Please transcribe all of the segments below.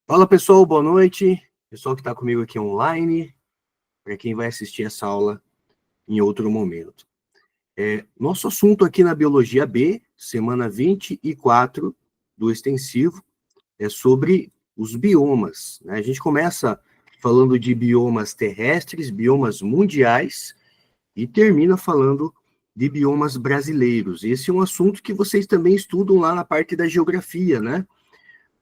Fala pessoal, boa noite. Pessoal que está comigo aqui online, para quem vai assistir essa aula em outro momento. Nosso assunto aqui na Biologia B, semana 24 do extensivo, é sobre os biomas, né? A gente começa falando de biomas terrestres, biomas mundiais, e termina falando de biomas brasileiros. Esse é um assunto que vocês também estudam lá na parte da geografia, né?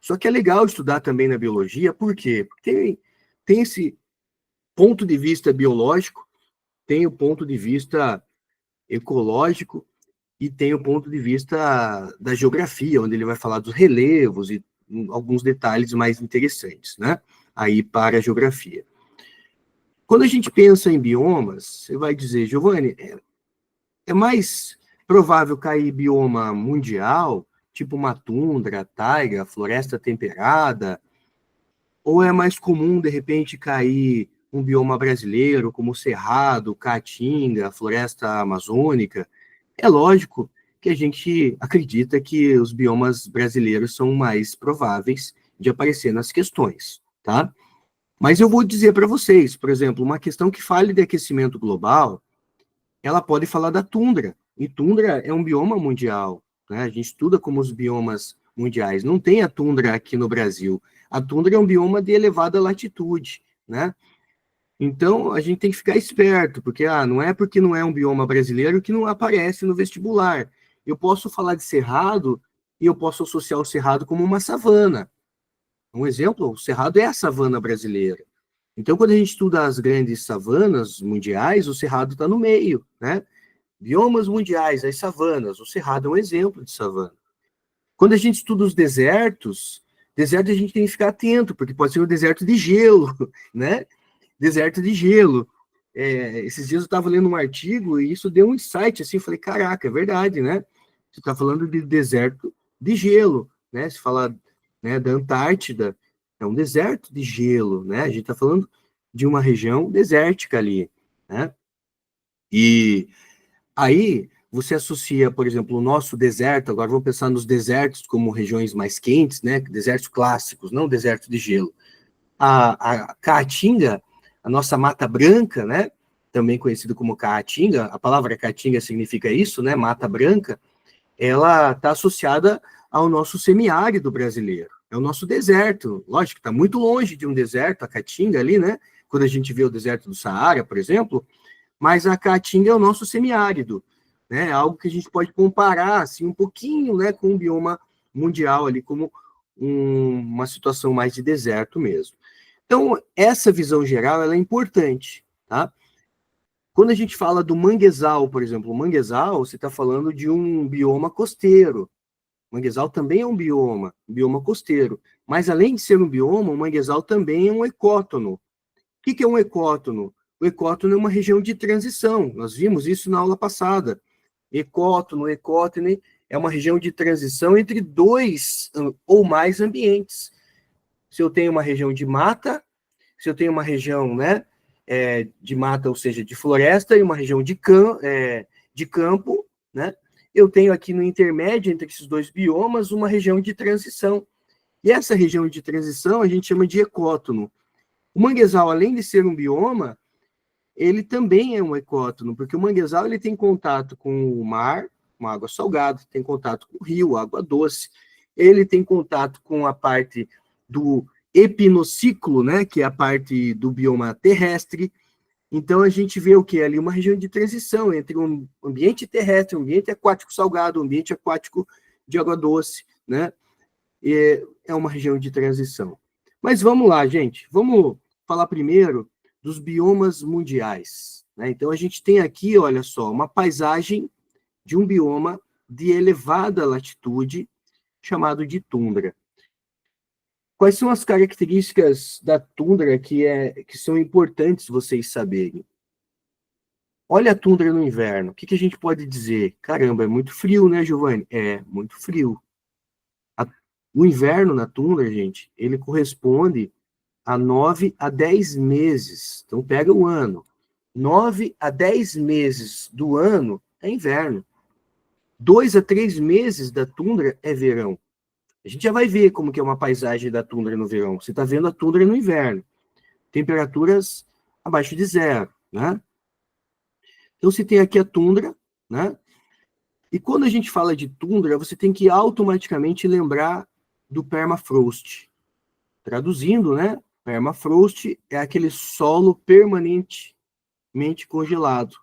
Só que é legal estudar também na biologia, por quê? Porque tem esse ponto de vista biológico, tem o ponto de vista ecológico e tem o ponto de vista da geografia, onde ele vai falar dos relevos e alguns detalhes mais interessantes, né? Aí para a geografia. Quando a gente pensa em biomas, você vai dizer, Giovanni, é mais provável cair bioma mundial, tipo uma tundra, taiga, floresta temperada, ou é mais comum, de repente, cair um bioma brasileiro, como o Cerrado, Caatinga, Floresta Amazônica? É lógico que a gente acredita que os biomas brasileiros são mais prováveis de aparecer nas questões, tá? Mas eu vou dizer para vocês, por exemplo, uma questão que fale de aquecimento global, ela pode falar da tundra. E tundra é um bioma mundial, né? A gente estuda como os biomas mundiais. Não tem a tundra aqui no Brasil. A tundra é um bioma de elevada latitude, né? Então, a gente tem que ficar esperto, porque não é porque não é um bioma brasileiro que não aparece no vestibular. Eu posso falar de cerrado e eu posso associar o cerrado como uma savana. Um exemplo, o cerrado é a savana brasileira. Então, quando a gente estuda as grandes savanas mundiais, o cerrado está no meio, né? Biomas mundiais, as savanas, o cerrado é um exemplo de savana. Quando a gente estuda os desertos, deserto a gente tem que ficar atento, porque pode ser um deserto de gelo, né? Deserto de gelo. Esses dias eu estava lendo um artigo e isso deu um insight, assim, eu falei, caraca, é verdade, né? Você está falando de deserto de gelo, né? Se fala, né, da Antártida, é um deserto de gelo, né? A gente está falando de uma região desértica ali, né? E aí você associa, por exemplo, o nosso deserto, agora vamos pensar nos desertos como regiões mais quentes, né? Desertos clássicos, não deserto de gelo. A Caatinga, a nossa Mata Branca, né? Também conhecido como Caatinga, a palavra Caatinga significa isso, né? Mata Branca, ela está associada ao nosso semiárido brasileiro. É o nosso deserto. Lógico, está muito longe de um deserto, a Caatinga ali, né? Quando a gente vê o deserto do Saara, por exemplo, mas a Caatinga é o nosso semiárido, né? Algo que a gente pode comparar assim um pouquinho, né, com o bioma mundial ali como uma situação mais de deserto mesmo. Então, essa visão geral ela é importante, tá? Quando a gente fala do manguezal, por exemplo, o manguezal, você está falando de um bioma costeiro. O manguezal também é um bioma costeiro. Mas, além de ser um bioma, o manguezal também é um ecótono. O que é um ecótono? O ecótono é uma região de transição. Nós vimos isso na aula passada. Ecótono, ecótone é uma região de transição entre dois ou mais ambientes. Se eu tenho uma região de mata, se eu tenho uma região, né, de mata, ou seja, de floresta, e uma região de campo, né, eu tenho aqui no intermédio entre esses dois biomas uma região de transição. E essa região de transição a gente chama de ecótono. O manguezal, além de ser um bioma, ele também é um ecótono, porque o manguezal ele tem contato com o mar, com água salgada, tem contato com o rio, água doce, ele tem contato com a parte do epinociclo, né, que é a parte do bioma terrestre. Então a gente vê o que ali uma região de transição entre um ambiente terrestre, um ambiente aquático salgado, um ambiente aquático de água doce, né? É uma região de transição. Mas vamos lá, gente. Vamos falar primeiro dos biomas mundiais, né? Então a gente tem aqui, olha só, uma paisagem de um bioma de elevada latitude chamado de tundra. Quais são as características da tundra que são importantes vocês saberem? Olha a tundra no inverno. O que a gente pode dizer? Caramba, é muito frio, né, Giovanni? É, muito frio. O inverno na tundra, gente, ele corresponde a 9 a 10 meses. Então, pega o ano. 9 a 10 meses do ano é inverno. 2 a 3 meses da tundra é verão. A gente já vai ver como que é uma paisagem da tundra no verão. Você está vendo a tundra no inverno. Temperaturas abaixo de zero, né? Então, você tem aqui a tundra, né? E quando a gente fala de tundra, você tem que automaticamente lembrar do permafrost. Traduzindo, né? Permafrost é aquele solo permanentemente congelado.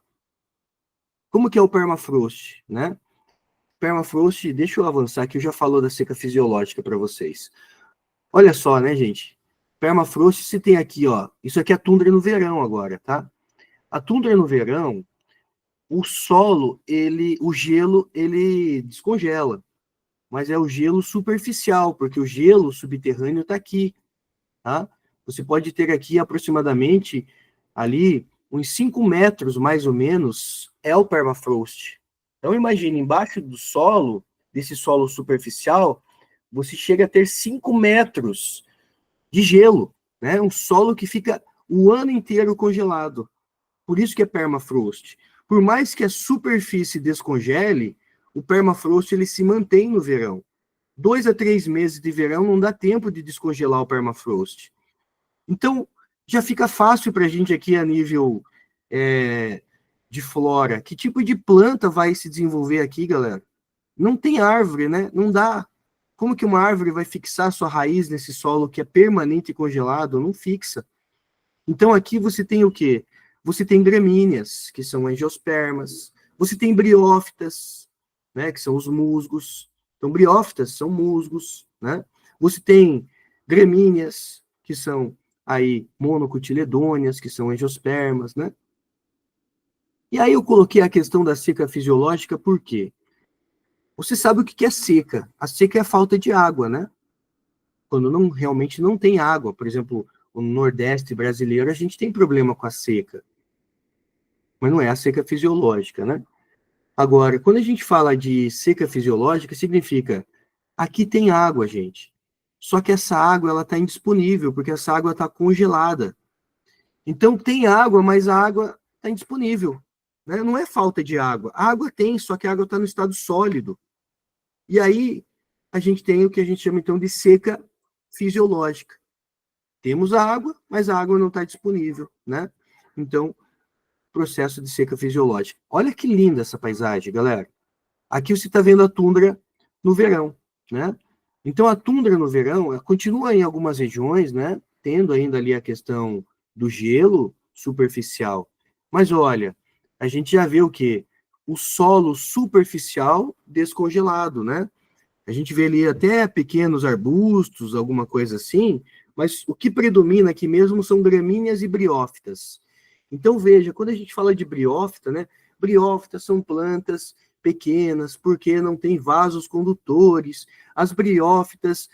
Como que é o permafrost, né? Permafrost, deixa eu avançar aqui, eu já falo da seca fisiológica para vocês. Olha só, né, gente? Permafrost, se tem aqui, ó, isso aqui é a tundra no verão agora, tá? A tundra no verão, o solo, o gelo, ele descongela, mas é o gelo superficial, porque o gelo subterrâneo está aqui, tá? Você pode ter aqui aproximadamente ali uns 5 metros, mais ou menos, é o permafrost. Então, imagine, embaixo do solo, desse solo superficial, você chega a ter 5 metros de gelo, né? Um solo que fica o ano inteiro congelado. Por isso que é permafrost. Por mais que a superfície descongele, o permafrost ele se mantém no verão. 2 a 3 meses de verão não dá tempo de descongelar o permafrost. Então, já fica fácil para a gente aqui a nível de flora. Que tipo de planta vai se desenvolver aqui, galera? Não tem árvore, né? Não dá. Como que uma árvore vai fixar sua raiz nesse solo que é permanente e congelado? Não fixa. Então, aqui você tem o quê? Você tem gramíneas, que são angiospermas. Você tem briófitas, né? Que são os musgos. Então, briófitas são musgos, né? Você tem gramíneas, que são aí monocotiledôneas, que são angiospermas, né? E aí eu coloquei a questão da seca fisiológica, por quê? Você sabe o que é seca? A seca é a falta de água, né? Quando realmente não tem água. Por exemplo, no Nordeste brasileiro, a gente tem problema com a seca. Mas não é a seca fisiológica, né? Agora, quando a gente fala de seca fisiológica, significa aqui tem água, gente. Só que essa água ela está indisponível, porque essa água está congelada. Então tem água, mas a água está indisponível. Né? Não é falta de água. A água tem, só que a água está no estado sólido. E aí a gente tem o que a gente chama então de seca fisiológica. Temos a água, mas a água não está disponível, né? Então, processo de seca fisiológica. Olha que linda essa paisagem, galera. Aqui você está vendo a tundra no verão, né? Então, a tundra no verão continua em algumas regiões, né? Tendo ainda ali a questão do gelo superficial. Mas olha, a gente já vê o quê? O solo superficial descongelado, né? A gente vê ali até pequenos arbustos, alguma coisa assim, mas o que predomina aqui mesmo são gramíneas e briófitas. Então, veja, quando a gente fala de briófita, né? Briófitas são plantas pequenas, porque não tem vasos condutores. As briófitas,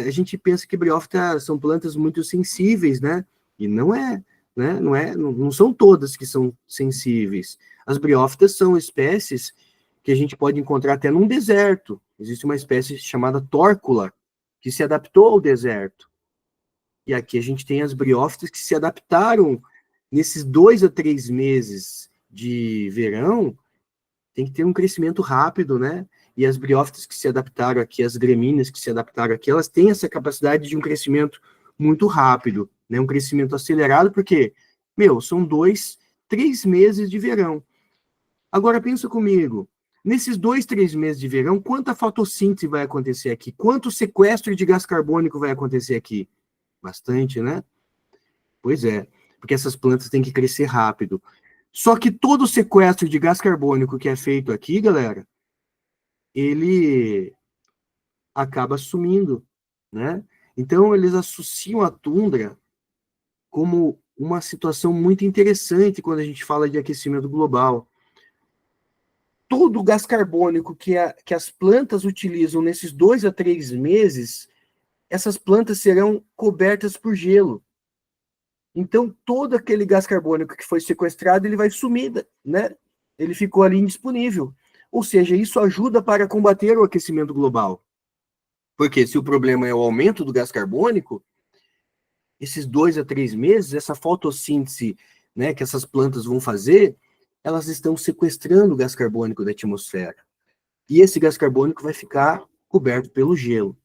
a gente pensa que briófitas são plantas muito sensíveis, né? E não é, né? Não são todas que são sensíveis. As briófitas são espécies que a gente pode encontrar até num deserto. Existe uma espécie chamada tórcula, que se adaptou ao deserto. E aqui a gente tem as briófitas que se adaptaram nesses 2 a 3 meses de verão, tem que ter um crescimento rápido, né? E as briófitas que se adaptaram aqui, as gramíneas que se adaptaram aqui, elas têm essa capacidade de um crescimento muito rápido, né? Um crescimento acelerado, porque, são 2, 3 meses de verão. Agora, pensa comigo, nesses 2, 3 meses de verão, quanta fotossíntese vai acontecer aqui? Quanto sequestro de gás carbônico vai acontecer aqui? Bastante, né? Pois é, porque essas plantas têm que crescer rápido. Só que todo o sequestro de gás carbônico que é feito aqui, galera, ele acaba sumindo, né? Então, eles associam a tundra como uma situação muito interessante quando a gente fala de aquecimento global. Todo o gás carbônico que as plantas utilizam nesses 2 a 3 meses, essas plantas serão cobertas por gelo. Então, todo aquele gás carbônico que foi sequestrado, ele vai sumir, né? Ele ficou ali indisponível. Ou seja, isso ajuda para combater o aquecimento global. Porque se o problema é o aumento do gás carbônico, esses 2 a 3 meses, essa fotossíntese, né, que essas plantas vão fazer, elas estão sequestrando o gás carbônico da atmosfera. E esse gás carbônico vai ficar coberto pelo gelo.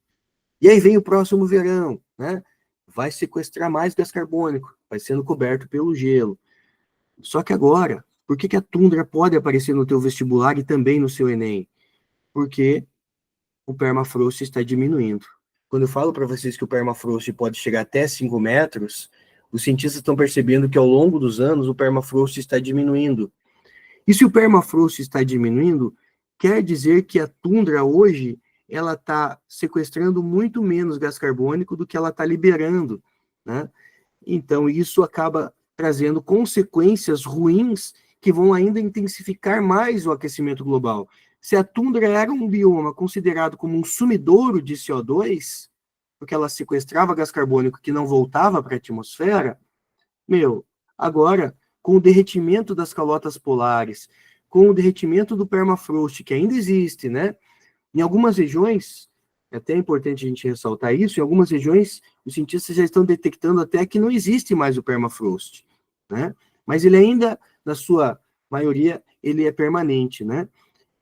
E aí vem o próximo verão, né? Vai sequestrar mais gás carbônico, vai sendo coberto pelo gelo. Só que agora, por que a tundra pode aparecer no teu vestibular e também no seu Enem? Porque o permafrost está diminuindo. Quando eu falo para vocês que o permafrost pode chegar até 5 metros, os cientistas estão percebendo que ao longo dos anos o permafrost está diminuindo. E se o permafrost está diminuindo, quer dizer que a tundra hoje ela está sequestrando muito menos gás carbônico do que ela está liberando, né? Então isso acaba trazendo consequências ruins que vão ainda intensificar mais o aquecimento global. Se a tundra era um bioma considerado como um sumidouro de CO2, porque ela sequestrava gás carbônico que não voltava para a atmosfera, agora, com o derretimento das calotas polares, com o derretimento do permafrost, que ainda existe, né? Em algumas regiões, é até importante a gente ressaltar isso, em algumas regiões, os cientistas já estão detectando até que não existe mais o permafrost, né? Mas ele ainda, na sua maioria, ele é permanente, né?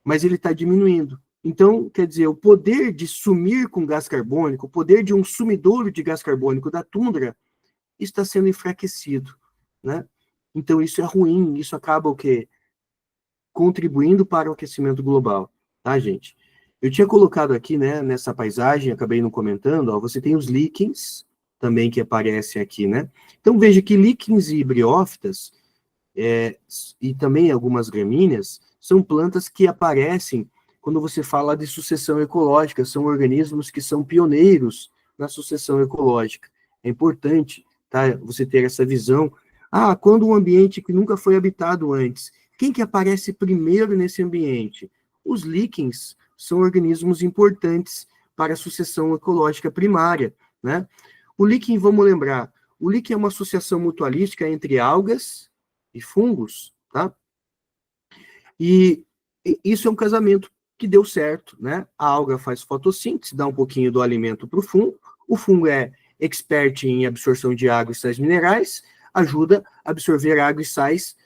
Mas ele está diminuindo. Então, quer dizer, o poder de sumir com gás carbônico, o poder de um sumidouro de gás carbônico da tundra está sendo enfraquecido, né? Então, isso é ruim, isso acaba o quê? Contribuindo para o aquecimento global, tá, gente? Eu tinha colocado aqui, né, nessa paisagem, acabei não comentando, ó, você tem os líquens também que aparecem aqui, né? Então, veja que líquens e briófitas, e também algumas gramíneas, são plantas que aparecem quando você fala de sucessão ecológica, são organismos que são pioneiros na sucessão ecológica. É importante, tá, você ter essa visão. Ah, quando um ambiente que nunca foi habitado antes, quem que aparece primeiro nesse ambiente? Os líquens são organismos importantes para a sucessão ecológica primária, né? O líquen, vamos lembrar, o líquen é uma associação mutualística entre algas e fungos, tá? E isso é um casamento que deu certo, né? A alga faz fotossíntese, dá um pouquinho do alimento para o fungo é expert em absorção de água e sais minerais, ajuda a absorver água e sais,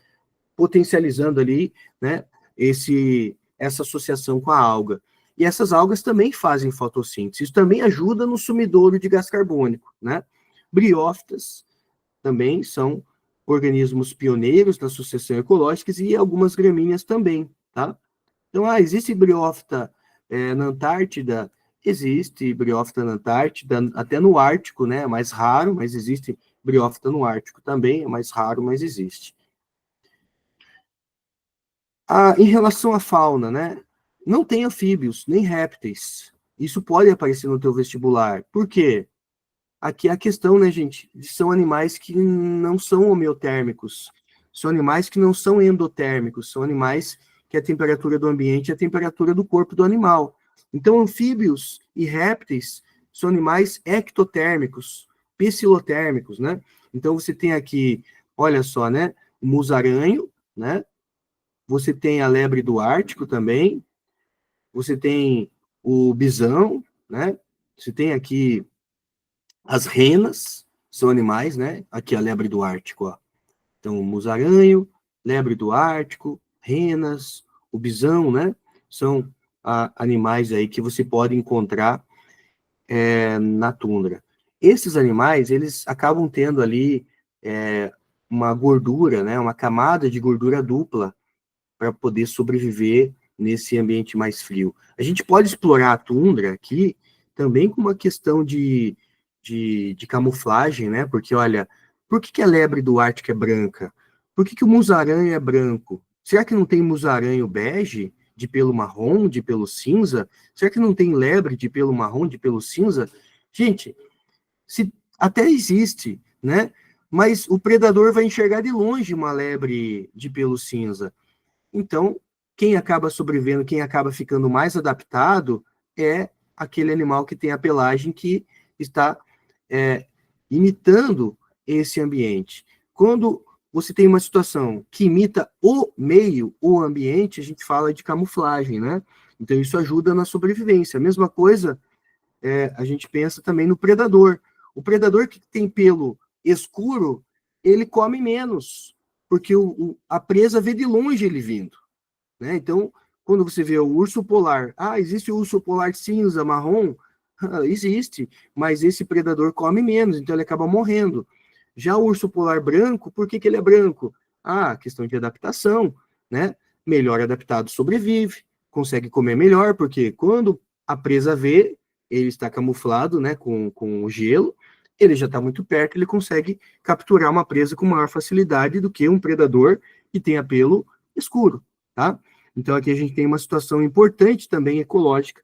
potencializando ali, né, essa associação com a alga. E essas algas também fazem fotossíntese, isso também ajuda no sumidouro de gás carbônico, né? Briófitas também são organismos pioneiros da sucessão ecológica e algumas gramíneas também, tá? Então, existe briófita na Antártida? Existe briófita na Antártida, até no Ártico, né? É mais raro, mas existe briófita no Ártico também, é mais raro, mas existe. Em relação à fauna, né? Não tem anfíbios, nem répteis. Isso pode aparecer no teu vestibular. Por quê? Aqui é a questão, né, gente? São animais que não são homeotérmicos. São animais que não são endotérmicos. São animais que a temperatura do ambiente é a temperatura do corpo do animal. Então, anfíbios e répteis são animais ectotérmicos, piscilotérmicos, né? Então, você tem aqui, olha só, né? O musaranho, né? Você tem a lebre do Ártico também. Você tem o bisão, né? Você tem aqui as renas, são animais, né? Aqui a lebre do Ártico, ó. Então, o musaranho, lebre do Ártico, renas, o bisão, né? São animais aí que você pode encontrar na tundra. Esses animais, eles acabam tendo ali uma gordura, né? Uma camada de gordura dupla para poder sobreviver nesse ambiente mais frio. A gente pode explorar a tundra aqui também com uma questão de camuflagem, né? Porque, olha, por que a lebre do Ártico é branca? Por que o musaranho é branco? Será que não tem musaranho bege, de pelo marrom, de pelo cinza? Será que não tem lebre de pelo marrom, de pelo cinza? Gente, se até existe, né? Mas o predador vai enxergar de longe uma lebre de pelo cinza. Então, quem acaba sobrevivendo, quem acaba ficando mais adaptado é aquele animal que tem a pelagem que está imitando esse ambiente. Quando você tem uma situação que imita o meio, o ambiente, a gente fala de camuflagem, né? Então, isso ajuda na sobrevivência. A mesma coisa, a gente pensa também no predador. O predador que tem pelo escuro, ele come menos, porque a presa vê de longe ele vindo. Né? Então, quando você vê o urso polar, existe o urso polar cinza, marrom, Existe, mas esse predador come menos, então ele acaba morrendo. Já o urso polar branco, por que ele é branco? Questão de adaptação, né? Melhor adaptado sobrevive, consegue comer melhor, porque quando a presa vê, ele está camuflado, né, com o gelo, ele já está muito perto, ele consegue capturar uma presa com maior facilidade do que um predador que tenha pelo escuro, tá? Então aqui a gente tem uma situação importante também ecológica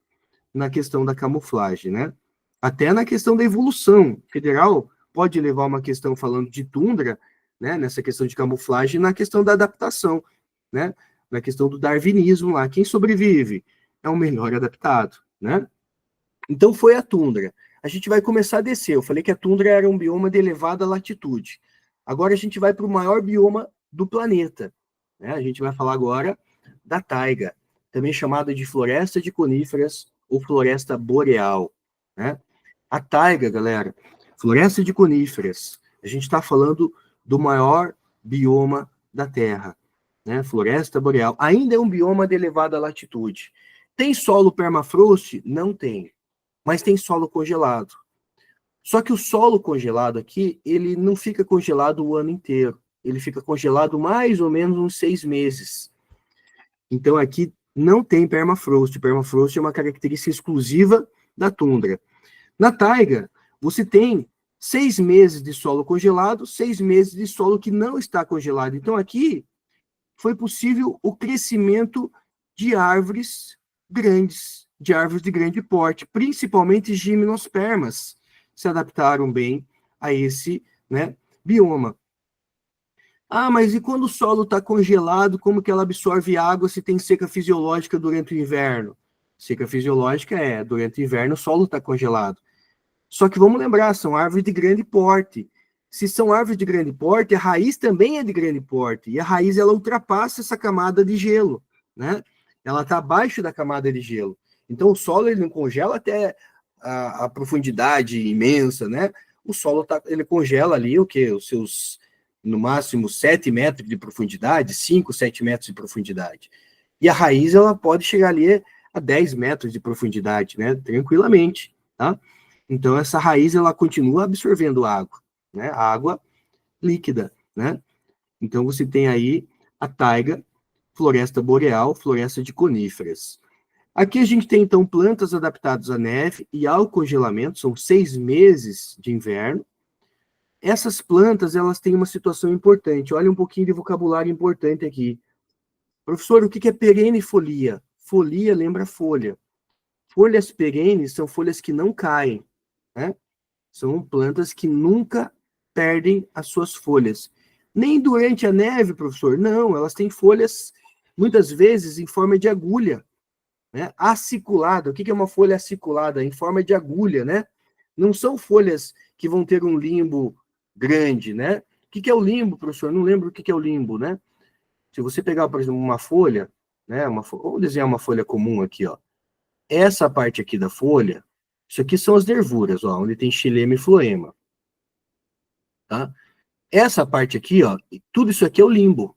na questão da camuflagem, né? Até na questão da evolução federal, pode levar uma questão falando de tundra, né? Nessa questão de camuflagem, na questão da adaptação, né? Na questão do darwinismo lá, quem sobrevive é o melhor adaptado, né? Então foi a tundra. A gente vai começar a descer. Eu falei que a tundra era um bioma de elevada latitude. Agora a gente vai para o maior bioma do planeta, né? A gente vai falar agora da taiga, também chamada de floresta de coníferas ou floresta boreal, né? A taiga, galera, floresta de coníferas, a gente está falando do maior bioma da Terra, né? Floresta boreal. Ainda é um bioma de elevada latitude. Tem solo permafrost? Não tem, mas tem solo congelado. Só que o solo congelado aqui, ele não fica congelado o ano inteiro. Ele fica congelado mais ou menos uns 6 meses. Então aqui não tem permafrost. Permafrost é uma característica exclusiva da tundra. Na taiga, você tem 6 meses de solo congelado, 6 meses de solo que não está congelado. Então aqui foi possível o crescimento de árvores grandes, de árvores de grande porte, principalmente gimnospermas, se adaptaram bem a esse, né, bioma. Mas e quando o solo está congelado, como que ela absorve água se tem seca fisiológica durante o inverno? Seca fisiológica durante o inverno o solo está congelado. Só que vamos lembrar, são árvores de grande porte. Se são árvores de grande porte, a raiz também é de grande porte. E a raiz, ela ultrapassa essa camada de gelo, né? Ela está abaixo da camada de gelo. Então, o solo, ele não congela até a profundidade imensa, né? O solo, ele congela ali, os seus, no máximo, 7 metros de profundidade, 5, 7 metros de profundidade. E a raiz, ela pode chegar ali a 10 metros de profundidade, né? Tranquilamente, tá? Então, essa raiz, ela continua absorvendo água, né? Água líquida, né? Então, você tem aí a taiga, floresta boreal, floresta de coníferas. Aqui a gente tem, então, plantas adaptadas à neve e ao congelamento, são 6 meses de inverno. Essas plantas, elas têm uma situação importante. Olha um pouquinho de vocabulário importante aqui. Professor, o que é perennifolia? Folia lembra folha. Folhas perenes são folhas que não caem, né? São plantas que nunca perdem as suas folhas. Nem durante a neve, professor. Não, elas têm folhas, muitas vezes, em forma de agulha, né? Aciculada. O que é uma folha aciculada? Em forma de agulha, né? Não são folhas que vão ter um limbo grande, né? O que é o limbo, professor? Não lembro o que é o limbo, né? Se você pegar, por exemplo, uma folha, né? Vamos desenhar uma folha comum aqui, ó. Essa parte aqui da folha, isso aqui são as nervuras, ó, onde tem xilema e floema. Tá? Essa parte aqui, ó, tudo isso aqui é o limbo.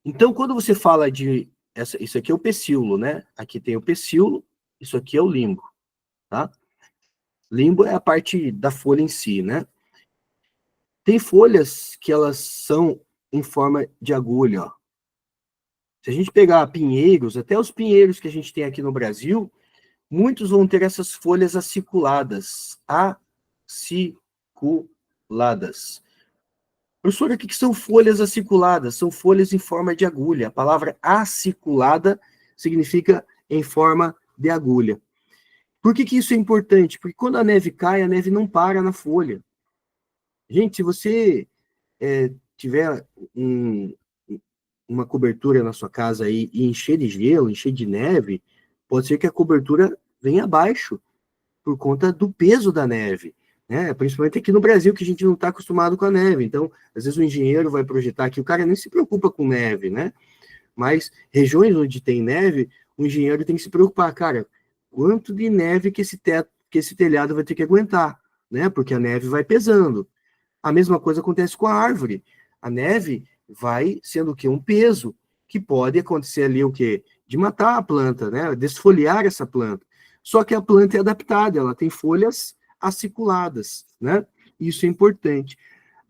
Então, quando você fala de... isso aqui é o pecíolo, né? Aqui tem o pecíolo, isso aqui é o limbo, tá? Limbo é a parte da folha em si, né? Tem folhas que elas são em forma de agulha, ó. Se a gente pegar pinheiros, até os pinheiros que a gente tem aqui no Brasil, muitos vão ter essas folhas aciculadas. Aciculadas. Professor, o que são folhas aciculadas? São folhas em forma de agulha. A palavra aciculada significa em forma de agulha. Por que isso é importante? Porque quando a neve cai, a neve não para na folha. Gente, se você tiver uma cobertura na sua casa aí e encher de gelo, encher de neve, pode ser que a cobertura venha abaixo por conta do peso da neve, né? Principalmente aqui no Brasil, que a gente não está acostumado com a neve. Então, às vezes o engenheiro vai projetar que o cara nem se preocupa com neve, né? Mas regiões onde tem neve, o engenheiro tem que se preocupar, cara, quanto de neve que esse telhado vai ter que aguentar, né? Porque a neve vai pesando. A mesma coisa acontece com a árvore. A neve vai sendo o quê? Um peso, que pode acontecer ali o quê? De matar a planta, né? Desfoliar essa planta. só que a planta é adaptada, ela tem folhas aciculadas, né? Isso é importante.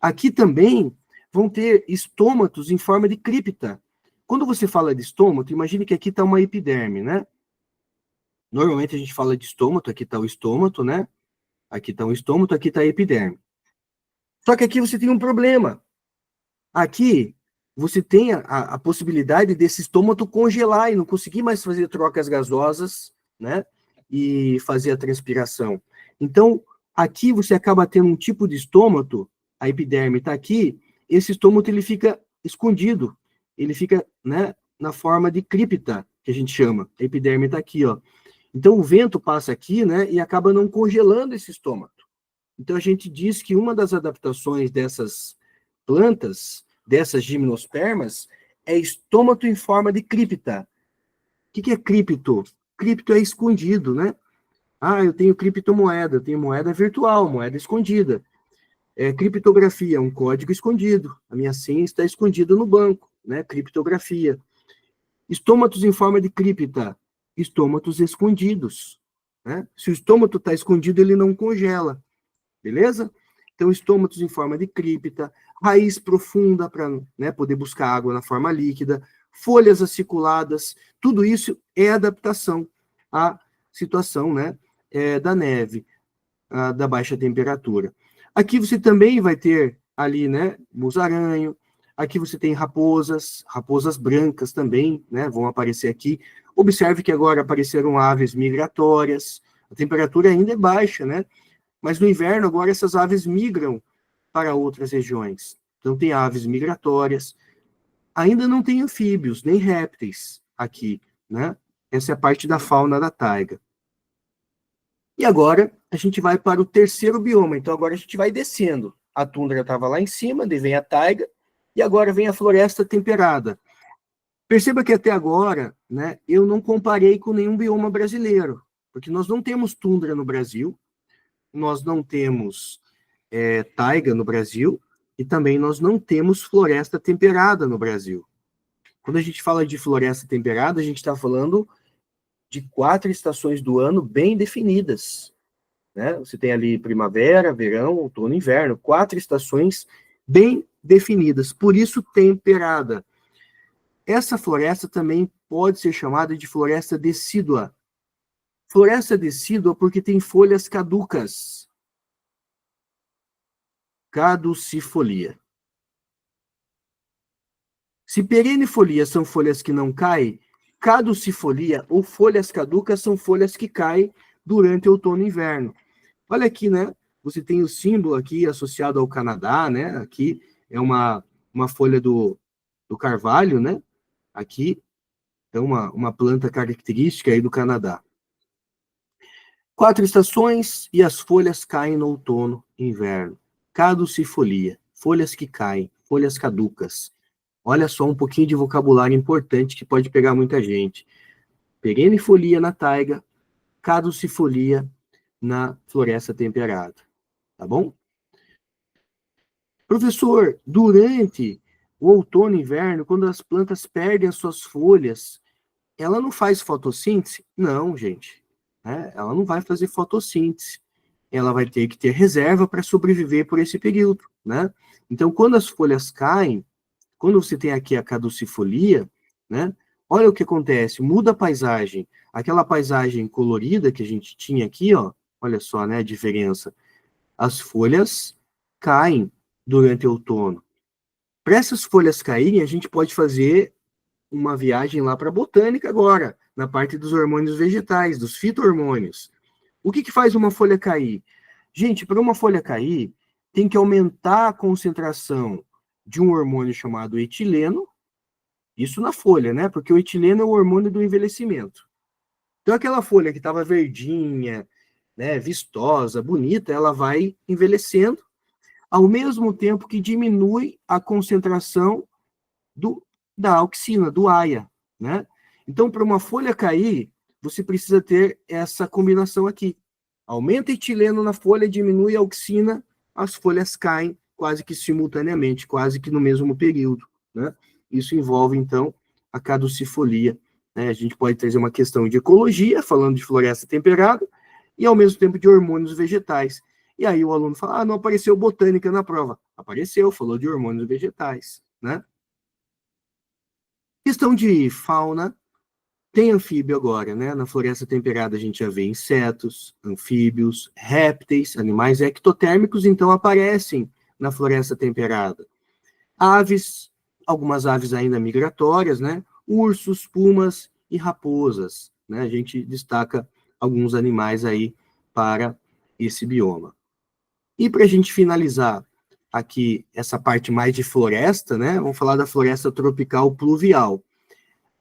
Aqui também vão ter estômatos em forma de cripta. Quando você fala de estômato, imagine que aqui está uma epiderme, né? Normalmente a gente fala de estômato, aqui está o estômato, né? Aqui está o estômato, aqui está a epiderme. Só que aqui você tem um problema. Aqui você tem a possibilidade desse estômato congelar e não conseguir mais fazer trocas gasosas, né? E fazer a transpiração. Então, aqui você acaba tendo um tipo de estômato, a epiderme está aqui, esse estômato ele fica escondido, ele fica, né, na forma de cripta, que a gente chama. A epiderme está aqui, ó. Então, o vento passa aqui, né, e acaba não congelando esse estômato. Então, a gente diz que uma das adaptações dessas plantas, dessas gimnospermas, é estômato em forma de cripta. O que é cripto? Cripto é escondido, né? Ah, eu tenho criptomoeda, eu tenho moeda virtual, moeda escondida. Criptografia, um código escondido. A minha senha está escondida no banco, né? Criptografia. Estômatos em forma de cripta, estômatos escondidos, né? Se o estômato está escondido, ele não congela, beleza? Então, estômatos em forma de cripta, raiz profunda para, né, poder buscar água na forma líquida, folhas aciculadas, tudo isso é adaptação à situação, né, da neve, da baixa temperatura. Aqui você também vai ter ali, né, musaranho, aqui você tem raposas brancas também, né, vão aparecer aqui. Observe que agora apareceram aves migratórias, a temperatura ainda é baixa, né, mas no inverno agora essas aves migram para outras regiões. Então tem aves migratórias, ainda não tem anfíbios, nem répteis aqui, né, essa é a parte da fauna da taiga. E agora a gente vai para o terceiro bioma. Então agora a gente vai descendo. A tundra estava lá em cima, daí vem a taiga, e agora vem a floresta temperada. Perceba que até agora, né, eu não comparei com nenhum bioma brasileiro, porque nós não temos tundra no Brasil, nós não temos taiga no Brasil, e também nós não temos floresta temperada no Brasil. Quando a gente fala de floresta temperada, a gente está falando de 4 estações do ano bem definidas, né? Você tem ali primavera, verão, outono e inverno, 4 estações bem definidas, por isso temperada. Essa floresta também pode ser chamada de floresta decídua. Floresta decídua porque tem folhas caducas. Caducifolia. Se perennifolia são folhas que não caem, caducifolia ou folhas caducas são folhas que caem durante outono e inverno. Olha aqui, né? Você tem o símbolo aqui associado ao Canadá, né? Aqui é uma folha do carvalho, né? Aqui é uma planta característica aí do Canadá. 4 estações e as folhas caem no outono e inverno. Caducifolia, folhas que caem, folhas caducas. Olha só um pouquinho de vocabulário importante que pode pegar muita gente. Perennifolia na taiga, caducifolia na floresta temperada. Tá bom? Professor, durante o outono e inverno, quando as plantas perdem as suas folhas, ela não faz fotossíntese? Não, gente. Né? Ela não vai fazer fotossíntese. Ela vai ter que ter reserva para sobreviver por esse período, né? Então, quando as folhas caem, quando você tem aqui a caducifolia, né? Olha o que acontece, muda a paisagem. Aquela paisagem colorida que a gente tinha aqui, ó, olha só, né, a diferença. As folhas caem durante o outono. Para essas folhas caírem, a gente pode fazer uma viagem lá para a botânica agora, na parte dos hormônios vegetais, dos fito-hormônios. O que faz uma folha cair? Gente, para uma folha cair, tem que aumentar a concentração de um hormônio chamado etileno, isso na folha, né? Porque o etileno é o hormônio do envelhecimento. Então, aquela folha que estava verdinha, né, vistosa, bonita, ela vai envelhecendo, ao mesmo tempo que diminui a concentração da auxina, do AIA, né? Então, para uma folha cair, você precisa ter essa combinação aqui. Aumenta etileno na folha, diminui a auxina, as folhas caem quase que simultaneamente, quase que no mesmo período, né? Isso envolve, então, a caducifolia né? A gente pode trazer uma questão de ecologia, falando de floresta temperada, e ao mesmo tempo de hormônios vegetais. E aí o aluno fala, não apareceu botânica na prova. Apareceu, falou de hormônios vegetais, né? Questão de fauna, tem anfíbio agora, né? Na floresta temperada a gente já vê insetos, anfíbios, répteis, animais ectotérmicos, então aparecem na floresta temperada. Aves, algumas aves ainda migratórias, né? Ursos, pumas e raposas, né? A gente destaca alguns animais aí para esse bioma. E para a gente finalizar aqui essa parte mais de floresta, né? Vamos falar da floresta tropical pluvial.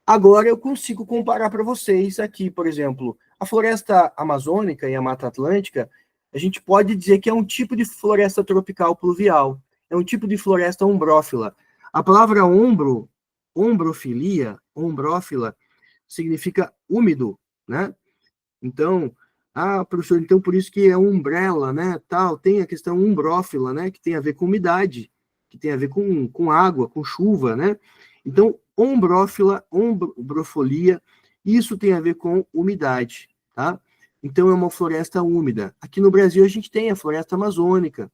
Agora eu consigo comparar para vocês aqui, por exemplo, a floresta amazônica e a Mata Atlântica, a gente pode dizer que é um tipo de floresta tropical pluvial, é um tipo de floresta ombrófila. A palavra ombrófila, significa úmido, né? Então, professor, então por isso que é umbrella, né, tal, tem a questão umbrófila, né, que tem a ver com umidade, que tem a ver com água, com chuva, né? Então, ombrofolia, isso tem a ver com umidade, tá? Então, é uma floresta úmida. Aqui no Brasil, a gente tem a floresta amazônica,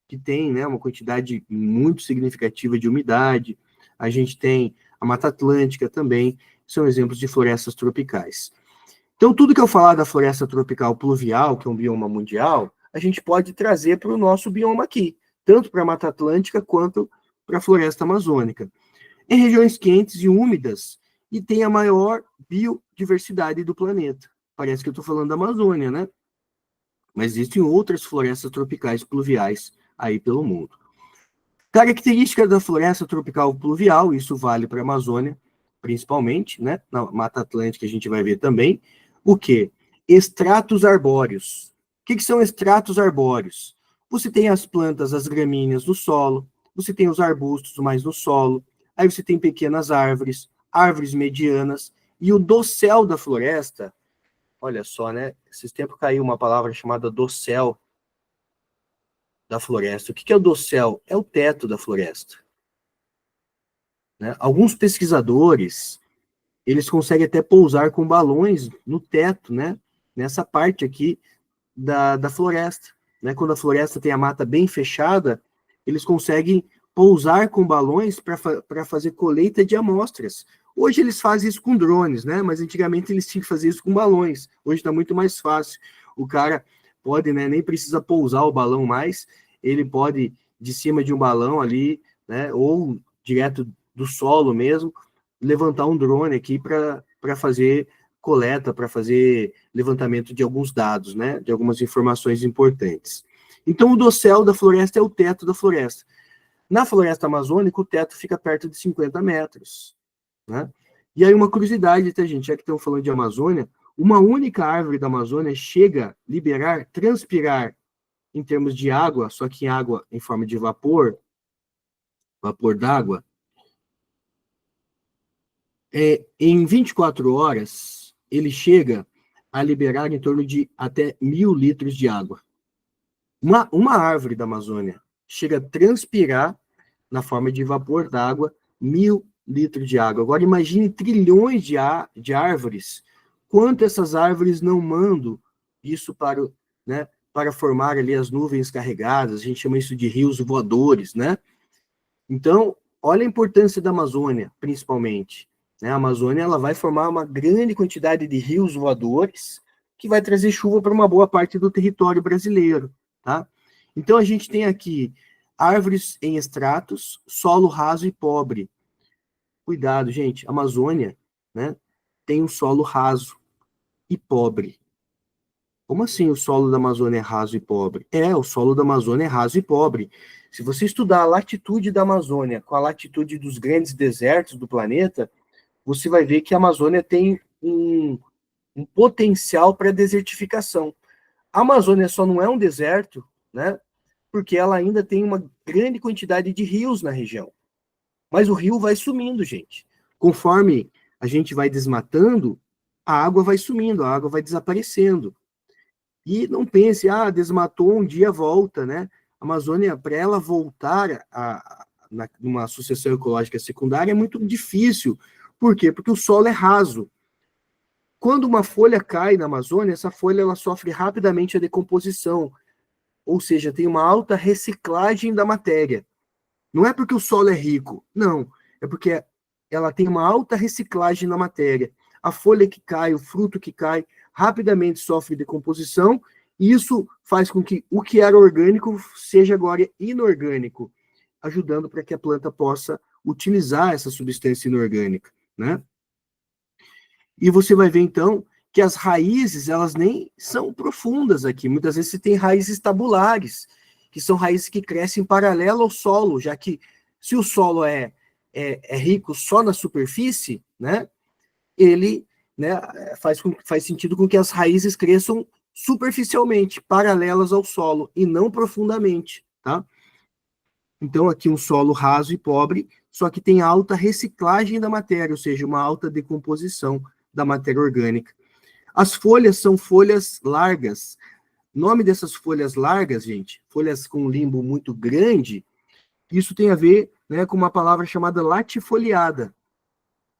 que tem, né, uma quantidade muito significativa de umidade. A gente tem a Mata Atlântica também, são exemplos de florestas tropicais. Então, tudo que eu falar da floresta tropical pluvial, que é um bioma mundial, a gente pode trazer para o nosso bioma aqui, tanto para a Mata Atlântica quanto para a floresta amazônica. Em regiões quentes e úmidas, e tem a maior biodiversidade do planeta. Parece que eu estou falando da Amazônia, né? Mas existem outras florestas tropicais pluviais aí pelo mundo. Característica da floresta tropical pluvial, isso vale para a Amazônia, principalmente, né? Na Mata Atlântica a gente vai ver também. O quê? Estratos arbóreos. O que são estratos arbóreos? Você tem as plantas, as gramíneas no solo, você tem os arbustos mais no solo, aí você tem pequenas árvores, árvores medianas, e o dossel da floresta, olha só, né? Esses tempos caiu uma palavra chamada dossel da floresta. O que é o dossel? É o teto da floresta. Né? Alguns pesquisadores, eles conseguem até pousar com balões no teto, né? Nessa parte aqui da floresta. Né? Quando a floresta tem a mata bem fechada, eles conseguem pousar com balões para fazer colheita de amostras. Hoje eles fazem isso com drones, né? Mas antigamente eles tinham que fazer isso com balões. Hoje está muito mais fácil. O cara pode, né? Nem precisa pousar o balão mais, ele pode, de cima de um balão ali, né? Ou direto do solo mesmo, levantar um drone aqui para fazer coleta, para fazer levantamento de alguns dados, né, de algumas informações importantes. Então, o dossel da floresta é o teto da floresta. Na floresta amazônica, o teto fica perto de 50 metros. Né? E aí, uma curiosidade, tá, gente, já que estamos falando de Amazônia, uma única árvore da Amazônia chega a liberar, transpirar, em termos de água, só que em água em forma de vapor d'água, em 24 horas, ele chega a liberar em torno de até 1.000 litros de água. Uma árvore da Amazônia chega a transpirar, na forma de vapor d'água, 1.000 litros de água. Agora, imagine trilhões de árvores. Quanto essas árvores não mandam isso né, para formar ali as nuvens carregadas, a gente chama isso de rios voadores, né? Então, olha a importância da Amazônia, principalmente. Né? A Amazônia ela vai formar uma grande quantidade de rios voadores que vai trazer chuva para uma boa parte do território brasileiro. Tá? Então, a gente tem aqui árvores em estratos, solo raso e pobre. Cuidado, gente, a Amazônia, né, tem um solo raso e pobre. Como assim o solo da Amazônia é raso e pobre? O solo da Amazônia é raso e pobre. Se você estudar a latitude da Amazônia com a latitude dos grandes desertos do planeta, você vai ver que a Amazônia tem um potencial para desertificação. A Amazônia só não é um deserto, né? Porque ela ainda tem uma grande quantidade de rios na região. Mas o rio vai sumindo, gente. Conforme a gente vai desmatando, a água vai sumindo, a água vai desaparecendo. E não pense, desmatou, um dia volta, né? A Amazônia, para ela voltar numa sucessão ecológica secundária, é muito difícil. Por quê? Porque o solo é raso. quando uma folha cai na Amazônia, essa folha ela sofre rapidamente a decomposição, ou seja, tem uma alta reciclagem da matéria. Não é porque o solo é rico, não, é porque ela tem uma alta reciclagem na matéria. A folha que cai, o fruto que cai, rapidamente sofre decomposição, e isso faz com que o que era orgânico seja agora inorgânico, ajudando para que a planta possa utilizar essa substância inorgânica, né? E você vai ver, então, que as raízes, elas nem são profundas aqui. Muitas vezes você tem raízes tabulares, que são raízes que crescem paralelo ao solo, já que se o solo é rico só na superfície, né, ele, né, faz sentido com que as raízes cresçam superficialmente, paralelas ao solo, e não profundamente, tá? Então, aqui um solo raso e pobre, só que tem alta reciclagem da matéria, ou seja, uma alta decomposição da matéria orgânica. As folhas são folhas largas. O nome dessas folhas largas, gente, folhas com limbo muito grande, isso tem a ver, né, com uma palavra chamada latifoliada.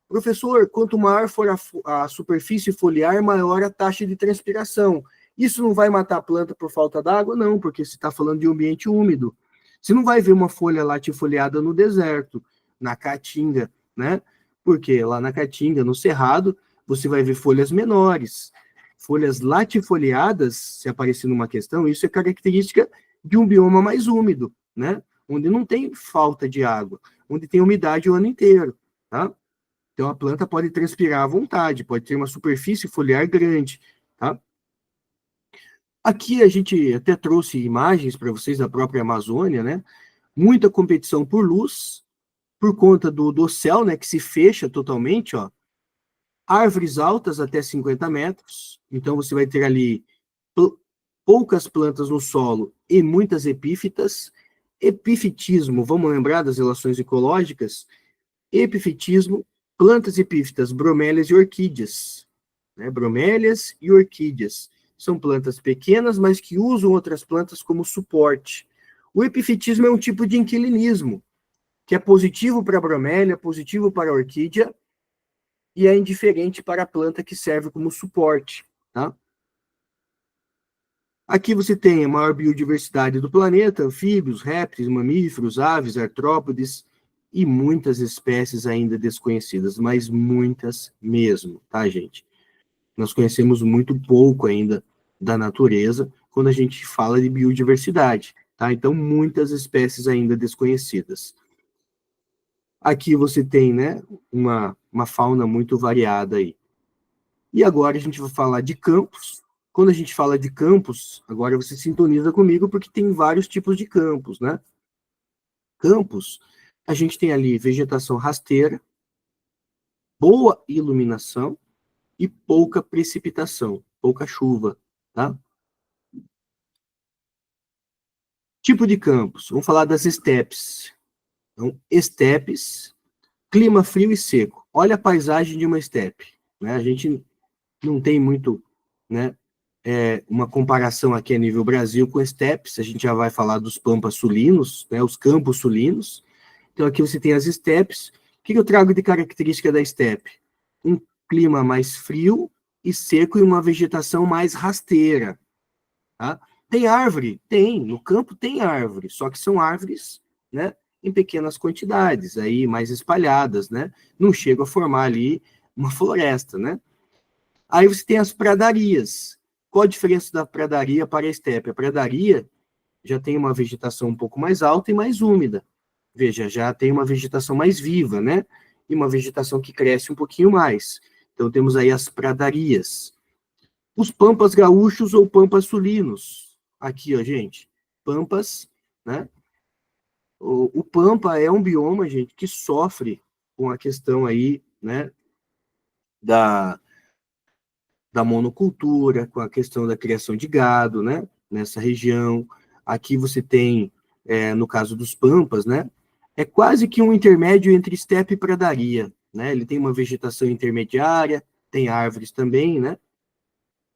Professor, quanto maior for a superfície foliar, maior a taxa de transpiração. Isso não vai matar a planta por falta d'água? Não, porque você está falando de um ambiente úmido. Você não vai ver uma folha latifoliada no deserto, na caatinga, né? Porque lá na caatinga, no cerrado, você vai ver folhas menores. Folhas latifoliadas, se aparecer numa questão, isso é característica de um bioma mais úmido, né? Onde não tem falta de água, onde tem umidade o ano inteiro, tá? Então, a planta pode transpirar à vontade, pode ter uma superfície foliar grande, tá? Aqui a gente até trouxe imagens para vocês da própria Amazônia, né? Muita competição por luz, por conta do céu, né, que se fecha totalmente, ó. Árvores altas até 50 metros, então você vai ter ali poucas plantas no solo e muitas epífitas. Epifitismo, vamos lembrar das relações ecológicas? Epifitismo, plantas epífitas, bromélias e orquídeas. Né? Bromélias e orquídeas. São plantas pequenas, mas que usam outras plantas como suporte. O epifitismo é um tipo de inquilinismo, que é positivo para a bromélia, positivo para a orquídea, e é indiferente para a planta que serve como suporte. Tá? Aqui você tem a maior biodiversidade do planeta, anfíbios, répteis, mamíferos, aves, artrópodes, e muitas espécies ainda desconhecidas, mas muitas mesmo, tá, gente? Nós conhecemos muito pouco ainda da natureza quando a gente fala de biodiversidade, tá? Então, muitas espécies ainda desconhecidas. Aqui você tem, né, uma fauna muito variada aí. E agora a gente vai falar de campos. Quando a gente fala de campos, agora você sintoniza comigo porque tem vários tipos de campos, né? Campos, a gente tem ali vegetação rasteira, boa iluminação e pouca precipitação, pouca chuva, tá? Tipo de campos, vamos falar das estepes. Então, estepes, clima frio e seco. Olha a paisagem de uma estepe, né? A gente não tem muito, né, uma comparação aqui a nível Brasil com estepes, a gente já vai falar dos pampas sulinos, né, os campos sulinos. Então, aqui você tem as estepes. O que eu trago de característica da estepe? Um clima mais frio e seco e uma vegetação mais rasteira. Tá? Tem árvore? Tem. No campo tem árvore, só que são árvores, né, em pequenas quantidades, aí mais espalhadas, né? Não chega a formar ali uma floresta, né? Aí você tem as pradarias. Qual a diferença da pradaria para a estepe? A pradaria já tem uma vegetação um pouco mais alta e mais úmida. Veja, já tem uma vegetação mais viva, né? E uma vegetação que cresce um pouquinho mais. Então, temos aí as pradarias. Os pampas gaúchos ou pampas sulinos. Aqui, ó, gente. Pampas, né? O pampa é um bioma, gente, que sofre com a questão aí, né? Da monocultura, com a questão da criação de gado, né? Nessa região. Aqui você tem, no caso dos pampas, né? É quase que um intermédio entre estepe e pradaria, né? Ele tem uma vegetação intermediária, tem árvores também, né?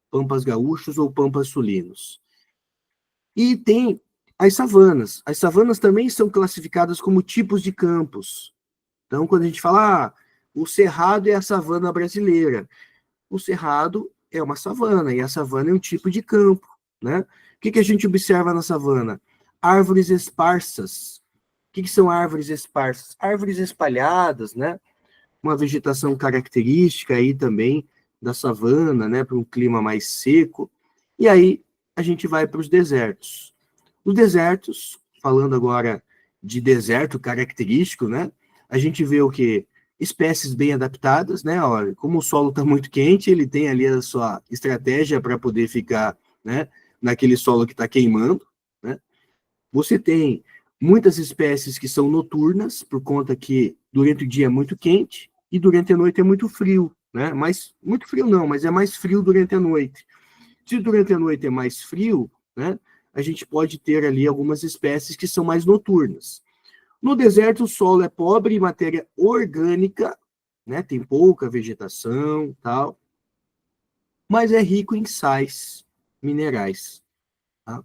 Pampas gaúchos ou pampas sulinos. E tem as savanas. As savanas também são classificadas como tipos de campos. Então, quando a gente fala, o cerrado é a savana brasileira. o cerrado é uma savana, e a savana é um tipo de campo, né? O que a gente observa na savana? Árvores esparsas. O que são árvores esparsas? Árvores espalhadas, né? Uma vegetação característica aí também da savana, né? Para um clima mais seco. E aí a gente vai para os desertos. Os desertos, falando agora de deserto característico, né? A gente vê o quê? Espécies bem adaptadas, né? Olha, como o solo está muito quente, ele tem ali a sua estratégia para poder ficar, né, naquele solo que está queimando, né? Você tem muitas espécies que são noturnas, por conta que durante o dia é muito quente e durante a noite é muito frio, né? Mas muito frio não, mas é mais frio durante a noite. Se durante a noite é mais frio, né, a gente pode ter ali algumas espécies que são mais noturnas. No deserto, o solo é pobre em matéria orgânica, né, tem pouca vegetação, tal, mas é rico em sais minerais. Tá?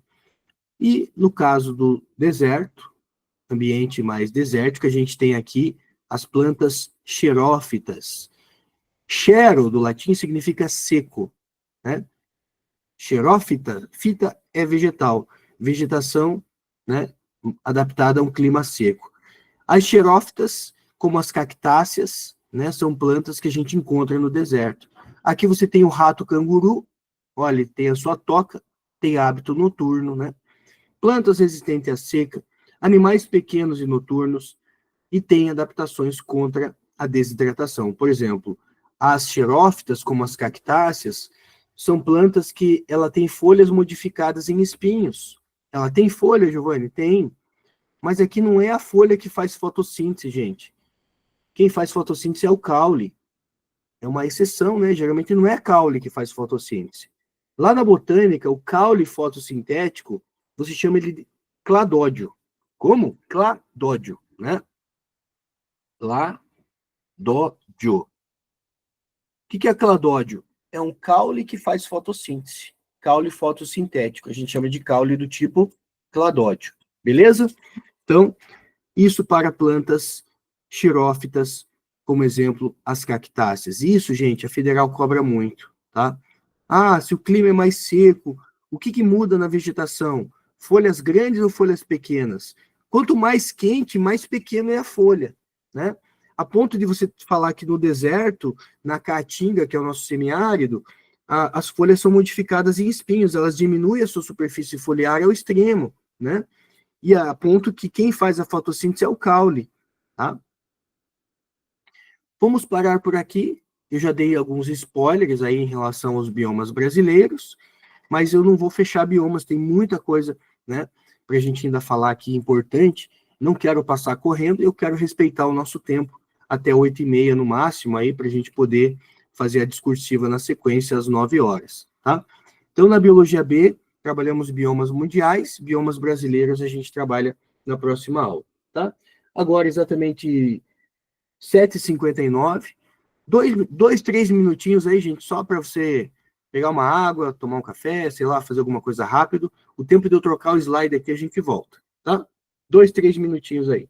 E no caso do deserto, ambiente mais desértico, a gente tem aqui as plantas xerófitas. Xero, do latim, significa seco, né? Xerófita, fita é vegetal, vegetação, né, adaptada a um clima seco. As xerófitas, como as cactáceas, né, são plantas que a gente encontra no deserto. Aqui você tem o rato canguru, olha, tem a sua toca, tem hábito noturno, né? Plantas resistentes à seca, animais pequenos e noturnos, e tem adaptações contra a desidratação. Por exemplo, as xerófitas, como as cactáceas, são plantas que ela tem folhas modificadas em espinhos. Ela tem folha, Giovanni? Tem. Mas aqui não é a folha que faz fotossíntese, gente. Quem faz fotossíntese é o caule. É uma exceção, né? Geralmente não é caule que faz fotossíntese. Lá na botânica, o caule fotossintético, você chama ele de cladódio. Como? Cladódio, né? Cladódio. O que é cladódio? É um caule que faz fotossíntese. Caule fotossintético. A gente chama de caule do tipo cladódio. Beleza? Então, isso para plantas xerófitas, como exemplo, as cactáceas. Isso, gente, a Federal cobra muito, tá? Ah, se o clima é mais seco, o que muda na vegetação? Folhas grandes ou folhas pequenas? Quanto mais quente, mais pequena é a folha, né? A ponto de você falar que no deserto, na caatinga, que é o nosso semiárido, as folhas são modificadas em espinhos, elas diminuem a sua superfície foliar ao extremo, né? E a ponto que quem faz a fotossíntese é o caule, tá? Vamos parar por aqui. Eu já dei alguns spoilers aí em relação aos biomas brasileiros, mas eu não vou fechar biomas, tem muita coisa, né, para a gente ainda falar aqui importante. Não quero passar correndo, eu quero respeitar o nosso tempo até 8h30 no máximo, aí para a gente poder fazer a discursiva na sequência às 9 horas, tá? Então, na Biologia B, trabalhamos biomas mundiais, biomas brasileiros a gente trabalha na próxima aula, tá? Agora, exatamente 7h59, 3 minutinhos aí, gente, só para você pegar uma água, tomar um café, sei lá, fazer alguma coisa rápido. O tempo de eu trocar o slide aqui, a gente volta, tá? 2, 3 minutinhos aí.